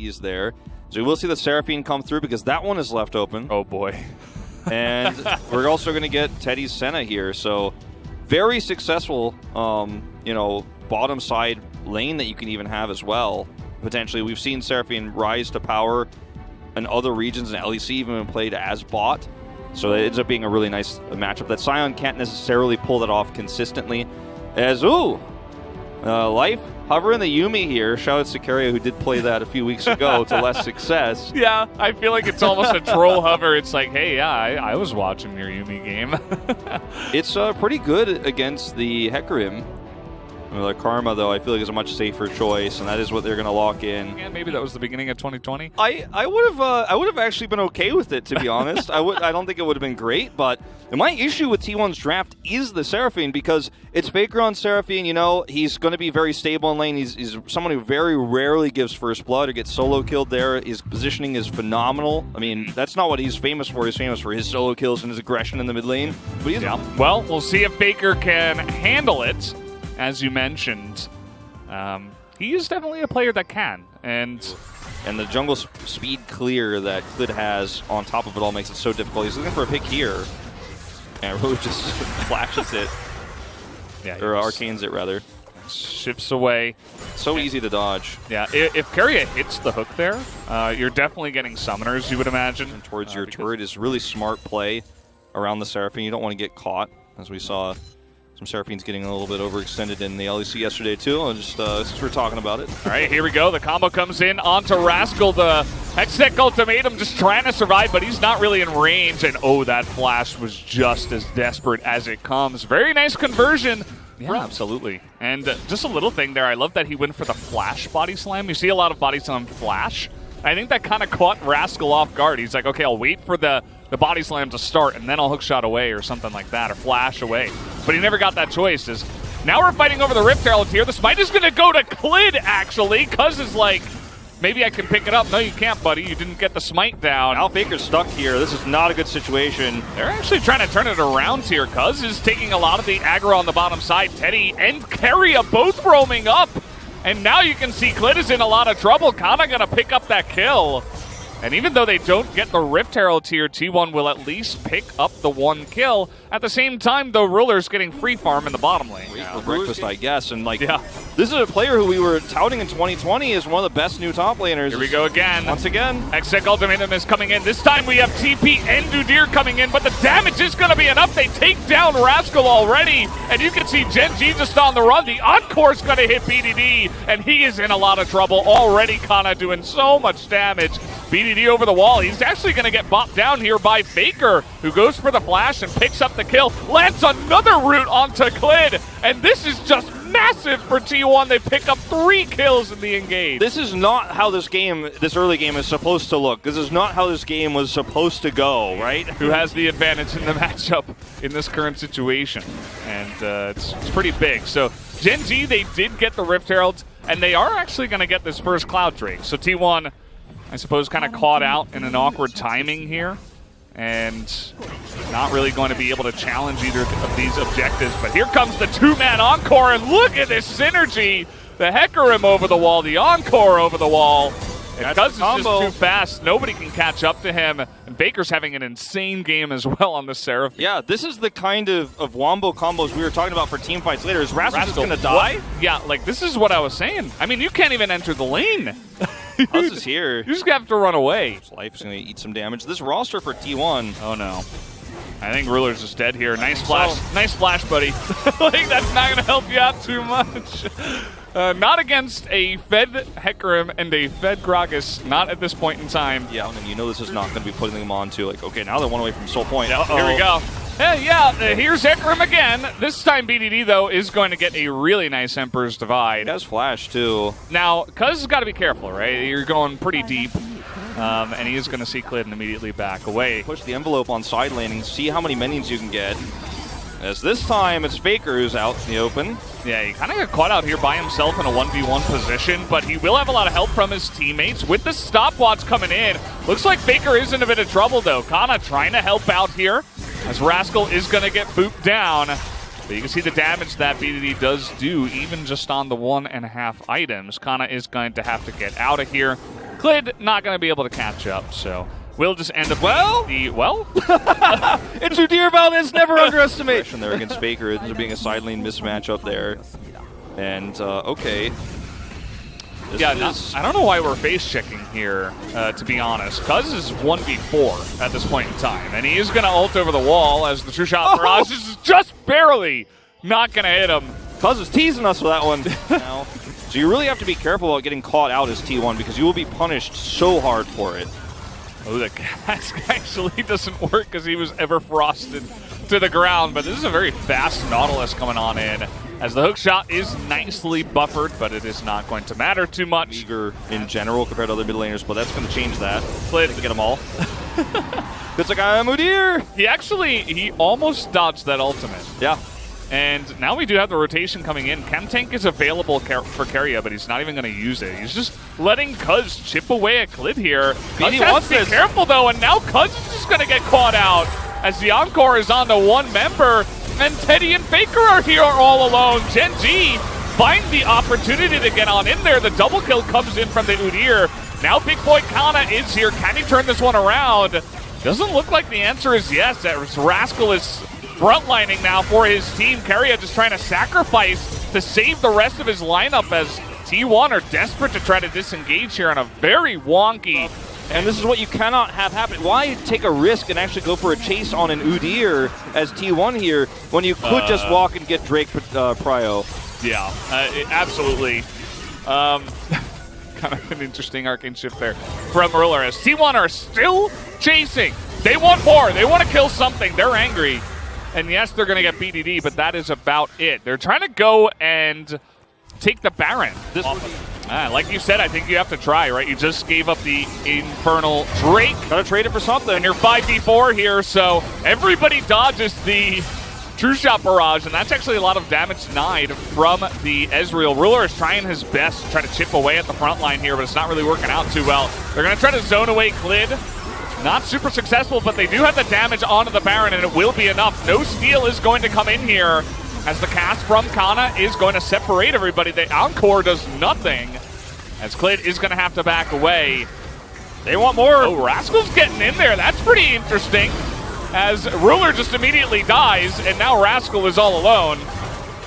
he's there. So we will see the Seraphine come through because that one is left open. Oh, boy. And we're also going to get Teddy's Senna here. So very successful, bottom side lane that you can even have as well. Potentially, we've seen Seraphine rise to power in other regions, and LEC even been played as bot. So it ends up being a really nice matchup that Sion can't necessarily pull that off consistently. As, Life hovering the Yumi here. Shout out to Sicario, who did play that a few weeks ago to less success. Yeah, I feel like it's almost a troll hover. It's like, hey, yeah, I was watching your Yumi game. It's pretty good against the Hecarim. The Karma, though, I feel like is a much safer choice, and that is what they're going to lock in. Yeah, maybe that was the beginning of 2020. I would have actually been okay with it, to be honest. I don't think it would have been great, but my issue with T1's draft is the Seraphine, because it's Faker on Seraphine. He's going to be very stable in lane. He's someone who very rarely gives first blood or gets solo killed there. His positioning is phenomenal. I mean, that's not what he's famous for. He's famous for his solo kills and his aggression in the mid lane. But Well, we'll see if Faker can handle it. As you mentioned, he is definitely a player that can. And the jungle speed clear that Clid has on top of it all makes it so difficult. He's looking for a pick here. And really just flashes it. Yeah, or arcanes it, rather. Shifts away. So easy to dodge. Yeah, if Keria hits the hook there, you're definitely getting summoners, you would imagine. And towards your turret is really smart play around the Seraphine. You don't want to get caught, as we saw some Seraphines getting a little bit overextended in the LEC yesterday, too. Just since we're talking about it. All right, here we go. The combo comes in onto Rascal. The Hextech Ultimatum just trying to survive, but he's not really in range. And, that flash was just as desperate as it comes. Very nice conversion. Yeah, absolutely. And just a little thing there. I love that he went for the flash body slam. You see a lot of body slam flash. I think that kind of caught Rascal off guard. He's like, okay, I'll wait for the body slam to start, and then I'll hookshot away or something like that, or flash away. But he never got that choice. Now we're fighting over the Rift Herald here. The smite is going to go to Clid, actually. Cuz is like, maybe I can pick it up. No, you can't, buddy. You didn't get the smite down. Al Faker's stuck here. This is not a good situation. They're actually trying to turn it around here. Cuz is taking a lot of the aggro on the bottom side. Teddy and Keria both roaming up. And now you can see Clid is in a lot of trouble. Kana going to pick up that kill. And even though they don't get the Rift Herald here, T1 will at least pick up the one kill. At the same time, though, Ruler's getting free farm in the bottom lane. For breakfast, I guess. And, this is a player who we were touting in 2020 as one of the best new top laners. Here we go again. Once again. Hextech Ultimatum is coming in. This time we have TP and Dudir coming in, but the damage is going to be enough. They take down Rascal already, and you can see Gen G just on the run. The Encore's going to hit BDD, and he is in a lot of trouble already. Kana doing so much damage. BDD over the wall. He's actually going to get bopped down here by Faker, who goes for the flash and picks up the kill. Lands another root onto Clid, and this is just massive for T1. They pick up 3 kills in the engage. This is not how this early game is supposed to look. This is not how this game was supposed to go, right? Who has the advantage in the matchup in this current situation? And it's pretty big. So Gen G, they did get the Rift Herald, and they are actually going to get this first Cloud Drake. So T1, I suppose, kind of caught out in an awkward timing here, and not really going to be able to challenge either of these objectives. But here comes the 2-man Encore, and look at this synergy. The Hecarim over the wall, the Encore over the wall. And Cuz is just too fast. Nobody can catch up to him. And Baker's having an insane game as well on the Seraphine. Yeah, this is the kind of wombo combos we were talking about for team fights later. Is Rascal just going to die? What? Yeah, this is what I was saying. I mean, you can't even enter the lane. Cuz is here. You just have to run away. Life is going to eat some damage. This roster for T1. Oh, no. I think Ruler's just dead here. Nice flash. Nice flash, buddy. That's not going to help you out too much. Not against a Fed Hecarim and a Fed Gragas, not at this point in time. Yeah, and this is not going to be putting them on to, okay, now they're one away from Soul Point. Here we go. Here's Hecarim again. This time BDD, though, is going to get a really nice Emperor's Divide. He has flash, too. Now, Cuz has got to be careful, right? You're going pretty deep. And he is going to see Clid and immediately back away. Push the envelope on side laning, see how many minions you can get. As this time, it's Faker who's out in the open. Yeah, he kind of got caught out here by himself in a 1v1 position, but he will have a lot of help from his teammates with the stopwatch coming in. Looks like Faker is in a bit of trouble, though. Kana trying to help out here, as Rascal is going to get booped down. But you can see the damage that BDD does do, even just on the 1.5 items. Kana is going to have to get out of here. Clid not going to be able to catch up, so we'll just end up it's Udyr Valdez, never underestimate. There against Faker, there being a side lane mismatch up there. And, okay. I don't know why we're face checking here, to be honest. Cuz is 1v4 at this point in time, and he is going to ult over the wall as the True Shot Barrage is just barely not going to hit him. Cuz is teasing us with that one. Now, so you really have to be careful about getting caught out as T1 because you will be punished so hard for it. Oh, the cask actually doesn't work because he was ever frosted to the ground, but this is a very fast Nautilus coming on in, as the hook shot is nicely buffered, but it is not going to matter too much. Eager in general compared to other mid laners, but that's going to change that. Clid to get them all. It's like, I'm Udyr! He almost dodged that ultimate. Yeah. And now we do have the rotation coming in. Chemtank is available for Keria, but he's not even going to use it. He's just letting Cuz chip away at Clid here. Cuz has to be careful, though, and now Cuz is just going to get caught out as the Encore is on to one member, and Teddy and Faker are here all alone. Gen G find the opportunity to get on in there. The double kill comes in from the Udyr. Now Big Boy Kana is here. Can he turn this one around? Doesn't look like the answer is yes, as Rascal is frontlining now for his team. Keria just trying to sacrifice to save the rest of his lineup as T1 are desperate to try to disengage here on a very wonky. And this is what you cannot have happen. Why take a risk and actually go for a chase on an Udyr as T1 here when you could just walk and get Drake Prio? Yeah, absolutely. Kind of an interesting arcane shift there from Ruler as T1 are still chasing. They want more. They want to kill something. They're angry. And yes, they're going to get BDD, but that is about it. They're trying to go and take the Baron. Like you said, I think you have to try, right? You just gave up the Infernal Drake. Gotta trade it for something. And you're 5v4 here, so everybody dodges the True Shot Barrage, and that's actually a lot of damage denied from the Ezreal. Ruler is trying his best to try to chip away at the front line here, but it's not really working out too well. They're going to try to zone away Clid. Not super successful, but they do have the damage onto the Baron, and it will be enough. No steal is going to come in here, as the cast from Kana is going to separate everybody. The Encore does nothing, as Clid is going to have to back away. They want more. Oh, Rascal's getting in there. That's pretty interesting, as Ruler just immediately dies, and now Rascal is all alone.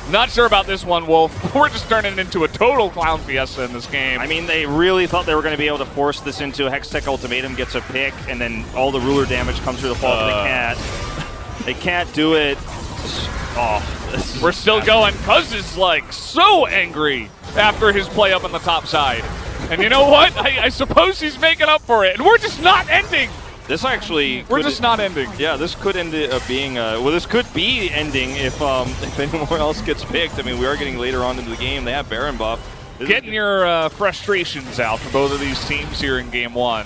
Not sure about this one, Wolf. We're just turning it into a total clown fiesta in this game. I mean, they really thought they were going to be able to force this into a Hextech Ultimatum, gets a pick, and then all the Ruler damage comes through the fall, but they can't. They can't do it. Oh, we're still going. Cuz is like so angry after his play up on the top side. And you know what? I suppose he's making up for it. And we're just not ending. This actually... We're just not ending. Yeah, this could end up being... well, this could be ending if anyone else gets picked. I mean, we are getting later on into the game. They have Baron buff. Getting your frustrations out for both of these teams here in Game 1.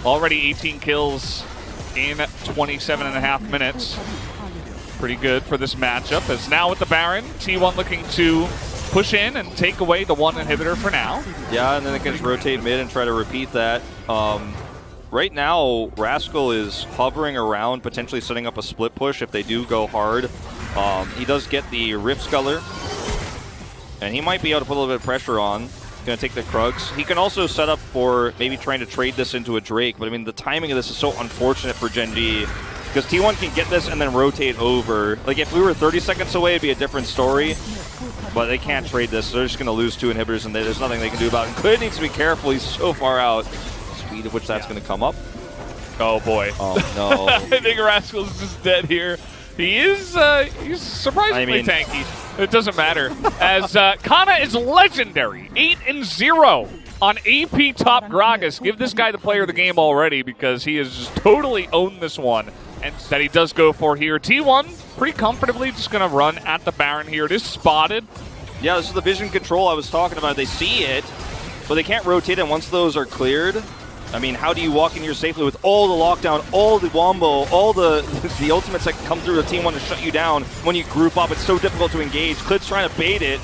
Already 18 kills in 27.5 minutes. Pretty good for this matchup. As now with the Baron, T1 looking to push in and take away the one inhibitor for now. Yeah, and then they can just rotate mid and try to repeat that. Right now, Rascal is hovering around, potentially setting up a split push if they do go hard. He does get the Rift Sculler, and he might be able to put a little bit of pressure on. Going to take the Krugs. He can also set up for maybe trying to trade this into a Drake, but I mean, the timing of this is so unfortunate for Gen G, because T1 can get this and then rotate over. Like, if we were 30 seconds away, it'd be a different story, but they can't trade this, so they're just going to lose 2 inhibitors, and there's nothing they can do about it. Clid needs to be careful. He's so far out. Speed of which that's going to come up. Oh, boy. Oh, no. I think Rascal's just dead here. He is he's surprisingly tanky. It doesn't matter. As Kana is legendary. 8-0 on AP top Gragas. Give this guy the player of the game already, because he has just totally owned this one. And that he does go for here. T1 pretty comfortably just going to run at the Baron here. It is spotted. Yeah, this is the vision control I was talking about. They see it, but they can't rotate it once those are cleared. I mean, how do you walk in here safely with all the lockdown, all the wombo, all the ultimates that come through the T1 to shut you down when you group up? It's so difficult to engage. Clid's trying to bait it.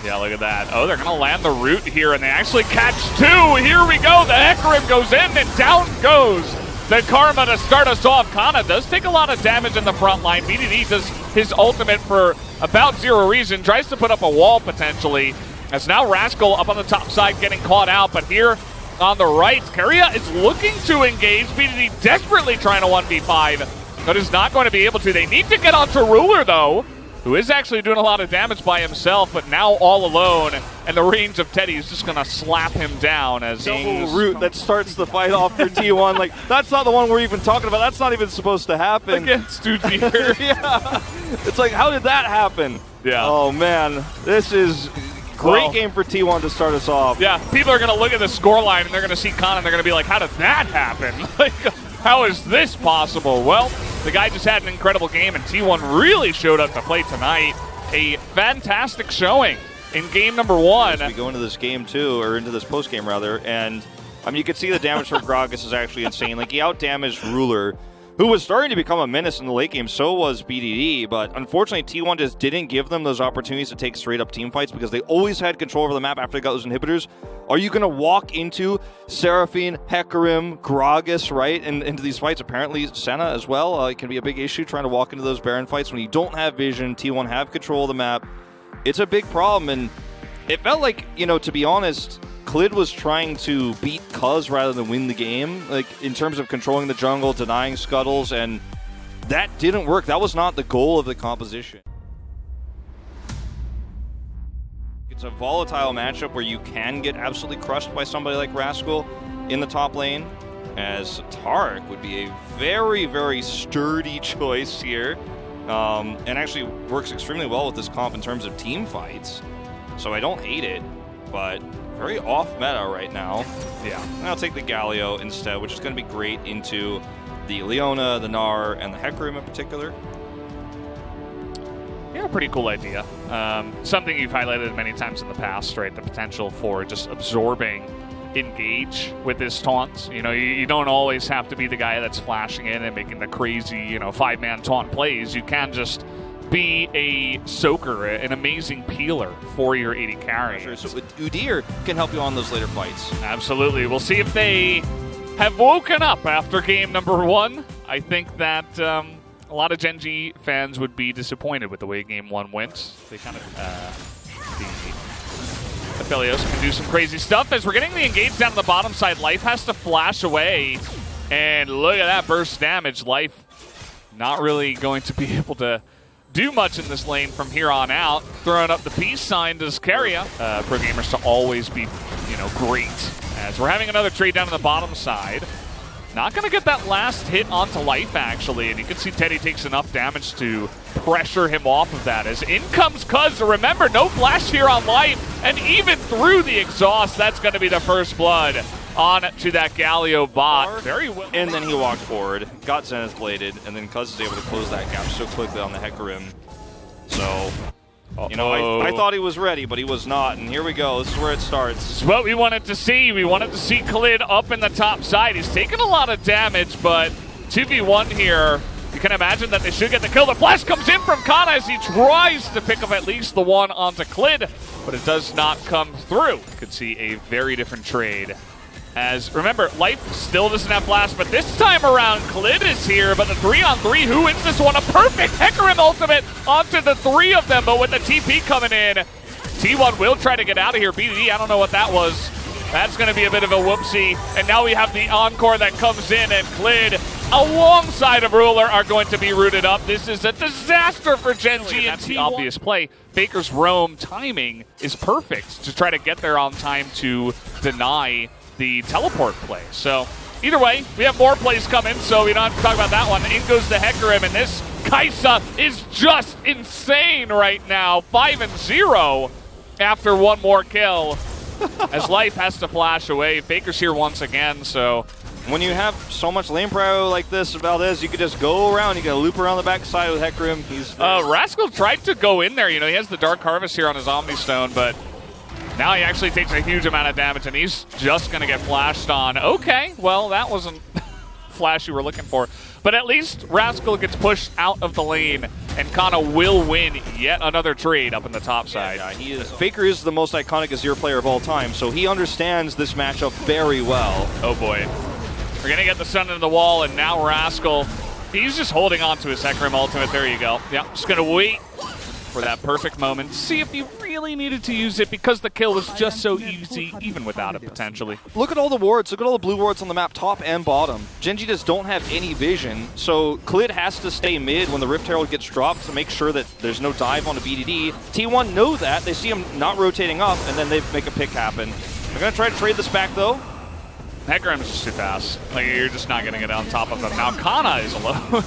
Yeah, look at that. Oh, they're going to land the root here, and they actually catch 2. Here we go. The Hecarim goes in, and down goes the Karma to start us off. Kana does take a lot of damage in the front line. BDD does his ultimate for about 0 reason. Tries to put up a wall, potentially. As now Rascal up on the top side getting caught out, but here on the right. Keria is looking to engage. BDD desperately trying to 1v5, but is not going to be able to. They need to get onto Ruler, though, who is actually doing a lot of damage by himself, but now all alone, and the range of Teddy is just going to slap him down as double root that starts the fight off for T1. Like, that's not the one we're even talking about. That's not even supposed to happen. Against Udyr. Yeah. It's like, how did that happen? Yeah. Oh, man. This is great game for T1 to start us off. Yeah, people are going to look at the scoreline, and they're going to see Khan, and they're going to be like, how did that happen? Like, how is this possible? Well, the guy just had an incredible game, and T1 really showed up to play tonight. A fantastic showing in game number 1. As we go into this game, too, or into this post-game, rather, and, I mean, you can see the damage from Gragas is actually insane. Like, he out-damaged Ruler, who was starting to become a menace in the late game. So was BDD, but unfortunately T1 just didn't give them those opportunities to take straight-up team fights because they always had control over the map after they got those inhibitors. Are you going to walk into Seraphine, Hecarim, Gragas, right, and into these fights? Apparently Senna as well. It can be a big issue trying to walk into those Baron fights when you don't have vision. T1 have control of the map. It's a big problem, and it felt like, you know, to be honest, Clid was trying to beat Cuz rather than win the game, like in terms of controlling the jungle, denying scuttles, and that didn't work. That was not the goal of the composition. It's a volatile matchup where you can get absolutely crushed by somebody like Rascal in the top lane, as Tarek would be a very, very sturdy choice here, and actually works extremely well with this comp in terms of team fights. So I don't hate it, but very off meta right now. Yeah, and I'll take the Galio instead, which is going to be great into the Leona, the Gnar, and the Hecarim in particular. Yeah, pretty cool idea. Something you've highlighted many times in the past, right? The potential for just absorbing engage with this taunt. You know, you don't always have to be the guy that's flashing in and making the crazy, you know, 5-man taunt plays. You can just be a soaker, an amazing peeler for your AD carry. Sure. So Udyr can help you on those later fights. Absolutely. We'll see if they have woken up after game number 1. I think that a lot of Gen G fans would be disappointed with the way game 1 went. They kind of, the Aphelios can do some crazy stuff. As we're getting the engage down on the bottom side, Life has to flash away. And look at that burst damage. Life not really going to be able to do much in this lane from here on out. Throwing up the peace sign does Keria. Pro gamers to always be, you know, great. As we're having another trade down on the bottom side. Not going to get that last hit onto Life, actually, and you can see Teddy takes enough damage to pressure him off of that. As in comes Cuz. Remember, no flash here on Life, and even through the exhaust, that's going to be the first blood on to that Galio bot. Very well. And then he walked forward, got Zenith bladed, and then Cuz is able to close that gap so quickly on the Hecarim. So, you know, I thought he was ready, but he was not, and here we go. This is where it starts. It's what we wanted to see. We wanted to see Clid up in the top side. He's taken a lot of damage, but 2v1 here. You can imagine that they should get the kill. The flash comes in from Kana as he tries to pick up at least the one onto Clid, but it does not come through. Could see a very different trade. As, remember, Life still doesn't have flash, but this time around, Clid is here, but the 3-on-3, who wins this one? A perfect Hecarim ultimate onto the 3 of them, but with the TP coming in, T1 will try to get out of here. BDD, I don't know what that was. That's going to be a bit of a whoopsie, and now we have the encore that comes in, and Clid, alongside of Ruler, are going to be rooted up. This is a disaster for Gen G, and that's the obvious play. Faker's roam timing is perfect to try to get there on time to deny the teleport play. So either way, we have more plays coming, so we don't have to talk about that one. In goes the Hecarim, and this Kaisa is just insane right now. 5-0 after one more kill. As Life has to flash away. Faker's here once again, so when you have so much lane prio like this, Valdez, you could just go around. You can loop around the backside with Hecarim. Rascal tried to go in there. You know, he has the Dark Harvest here on his Omni Stone, but now he actually takes a huge amount of damage, and he's just going to get flashed on. Okay, well, that wasn't flash you were looking for. But at least Rascal gets pushed out of the lane, and Kana will win yet another trade up in the top side. Yeah, he is. Faker is the most iconic Azir player of all time, so he understands this matchup very well. Oh, boy. We're going to get the sun into the wall, and now Rascal, he's just holding on to his Hecarim ultimate. There you go. Yeah, just going to wait for that perfect moment. See if he really needed to use it because the kill was just so easy, even without it, potentially. Look at all the wards. Look at all the blue wards on the map, top and bottom. Gen.G just don't have any vision, so Clid has to stay mid when the Rift Herald gets dropped to make sure that there's no dive onto BDD. T1 know that. They see him not rotating up, and then they make a pick happen. They're going to try to trade this back, though. Hecarim's just too fast. Like, you're just not going to get on top of him. Now, Kana is alone.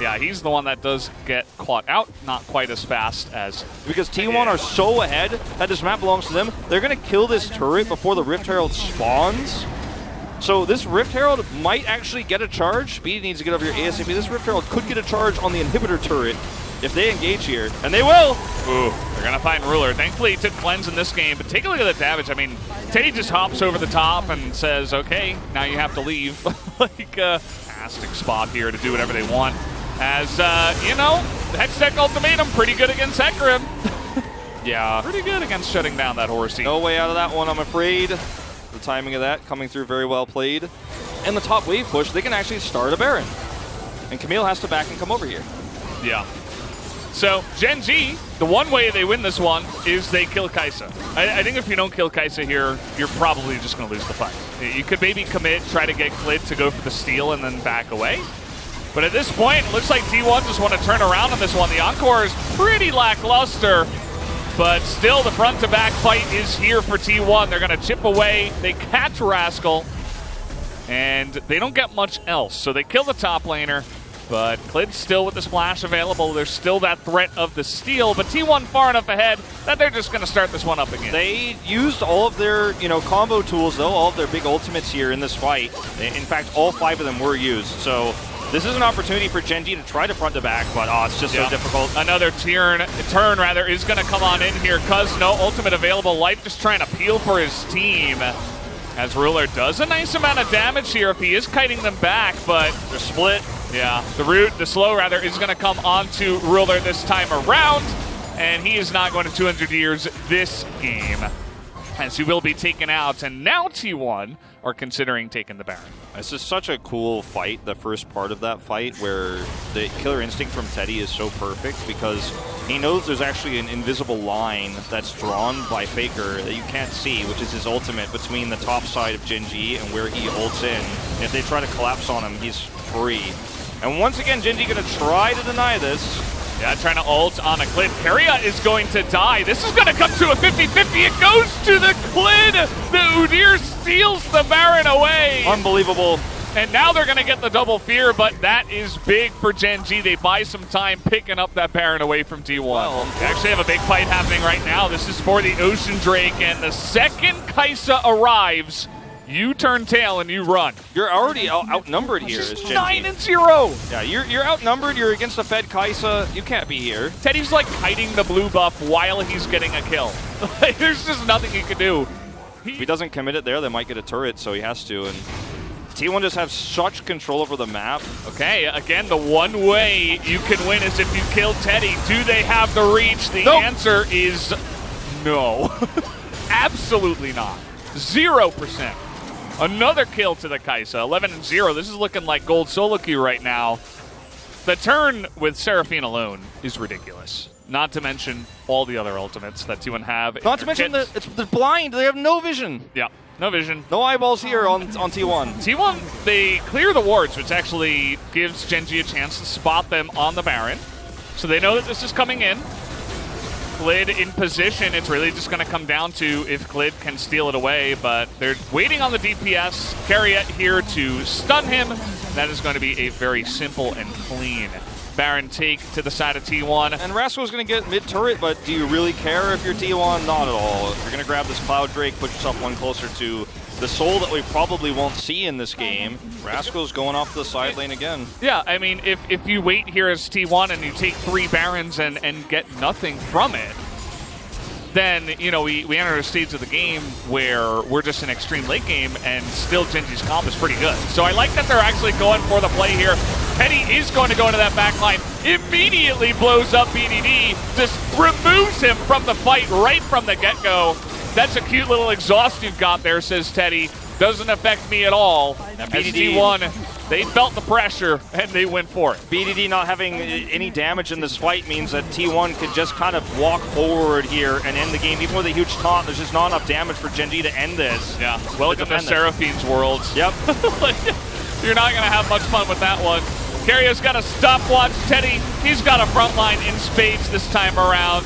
Yeah, he's the one that does get caught out, not quite as fast as... Because T1 are so ahead that this map belongs to them, they're going to kill this turret before the Rift Herald spawns. So this Rift Herald might actually get a charge. BD needs to get over here ASAP. This Rift Herald could get a charge on the inhibitor turret if they engage here, and they will! Ooh, they're going to find Ruler. Thankfully, he took cleanse in this game, but take a look at the damage. I mean, Teddy just hops over the top and says, okay, now you have to leave. Like, fantastic spot here to do whatever they want. As, you know, Hextech Ultimatum, pretty good against Hecarim. Yeah, pretty good against shutting down that horsey. No way out of that one, I'm afraid. The timing of that coming through very well played. And the top wave push, they can actually start a Baron. And Camille has to back and come over here. Yeah. So, Gen.G, the one way they win this one is they kill Kai'Sa. I think if you don't kill Kai'Sa here, you're probably just going to lose the fight. You could maybe commit, try to get Clid to go for the steal and then back away. But at this point, it looks like T1 just want to turn around on this one. The Encore is pretty lackluster, but still the front-to-back fight is here for T1. They're going to chip away. They catch Rascal, and they don't get much else. So they kill the top laner, but Clid's still with the splash available. There's still that threat of the steal, but T1 far enough ahead that they're just going to start this one up again. They used all of their, combo tools, though, all of their big ultimates here in this fight. In fact, all 5 of them were used, so... This is an opportunity for Gen.G to try to front to back, but it's just so difficult. Another turn is going to come on in here because no ultimate available. Life just trying to peel for his team as Ruler does a nice amount of damage here if he is kiting them back, but they're split. Yeah, the slow is going to come onto Ruler this time around, and he is not going to 200 years this game as he will be taken out, and now T1 are considering taking the Baron. This is such a cool fight, the first part of that fight, where the killer instinct from Teddy is so perfect because he knows there's actually an invisible line that's drawn by Faker that you can't see, which is his ultimate between the top side of Gen.G and where he ults in. And if they try to collapse on him, he's free. And once again, Gen.G going to try to deny this. Yeah, trying to ult on a Clid. Keria is going to die. This is going to come to a 50-50. It goes to the Clid. The Udyr steals the Baron away. Unbelievable. And now they're going to get the double fear, but that is big for Gen.G. They buy some time picking up that Baron away from T1. Well, they actually have a big fight happening right now. This is for the Ocean Drake, and the second Kai'Sa arrives, you turn tail and you run. You're already outnumbered here. It's 9-0. Yeah, you're outnumbered. You're against a fed Kai'Sa. You can't be here. Teddy's like kiting the blue buff while he's getting a kill. There's just nothing he can do. If he doesn't commit it there, they might get a turret, so he has to. And T1 just have such control over the map. Okay, again, the one way you can win is if you kill Teddy. Do they have the reach? The answer is no. Absolutely not. 0%. Another kill to the Kai'Sa, 11-0. This is looking like gold solo queue right now. The turn with Seraphine alone is ridiculous. Not to mention all the other ultimates that T1 have. Not to mention they're blind. They have no vision. Yeah, no vision. No eyeballs here on T1. T1, they clear the wards, which actually gives Gen.G a chance to spot them on the Baron. So they know that this is coming in. Clid in position. It's really just going to come down to if Clid can steal it away, but they're waiting on the DPS. Keria here to stun him. That is going to be a very simple and clean Baron take to the side of T1. And Rascal's going to get mid-turret, but do you really care if you're T1? Not at all. You're going to grab this Cloud Drake, put yourself one closer to the soul that we probably won't see in this game. Rascal's going off the side lane again. Yeah, I mean, if you wait here as T1 and you take 3 Barons and get nothing from it, then, we enter a stage of the game where we're just an extreme late game and still Gen.G's comp is pretty good. So I like that they're actually going for the play here. Teddy is going to go into that backline, immediately blows up BDD, just removes him from the fight right from the get-go. That's a cute little exhaust you've got there, says Teddy. Doesn't affect me at all. That BDD1 They felt the pressure, and they went for it. BDD not having any damage in this fight means that T1 could just kind of walk forward here and end the game. Even with a huge taunt, there's just not enough damage for Gen G to end this. Yeah, welcome to Seraphine's world. Yep. Like, you're not going to have much fun with that one. Carrio's got a stopwatch. Teddy, he's got a front line in spades this time around.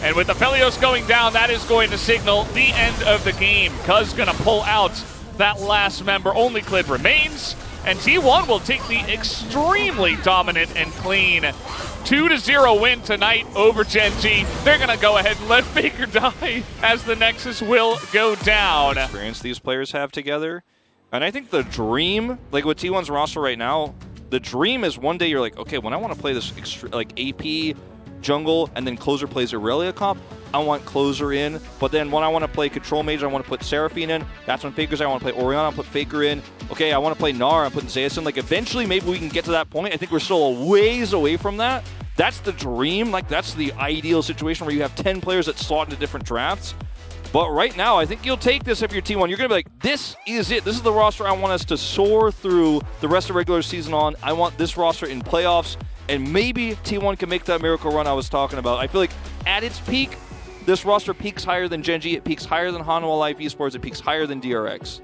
And with the Aphelios going down, that is going to signal the end of the game. Cuz going to pull out that last member. Only Clid remains. And T1 will take the extremely dominant and clean 2-0 win tonight over Gen G. They're going to go ahead and let Faker die as the Nexus will go down. Experience these players have together. And I think the dream, like with T1's roster right now, the dream is one day you're like, okay, when I want to play this like AP, jungle, and then closer plays Aurelia comp, I want closer in. But then when I want to play control mage, I want to put Seraphine in. That's when Faker's I want to play Orianna, I'll put Faker in. Okay, I want to play Gnar, I'm putting Zeus in. Like eventually maybe we can get to that point. I think we're still a ways away from that. That's the dream. Like that's the ideal situation where you have 10 players that slot into different drafts. But right now, I think you'll take this if you're T1. You're going to be like, this is it. This is the roster I want us to soar through the rest of the regular season on. I want this roster in playoffs. And maybe T1 can make that miracle run I was talking about. I feel like at its peak, this roster peaks higher than Gen G. It peaks higher than Hanwha Life Esports. It peaks higher than DRX.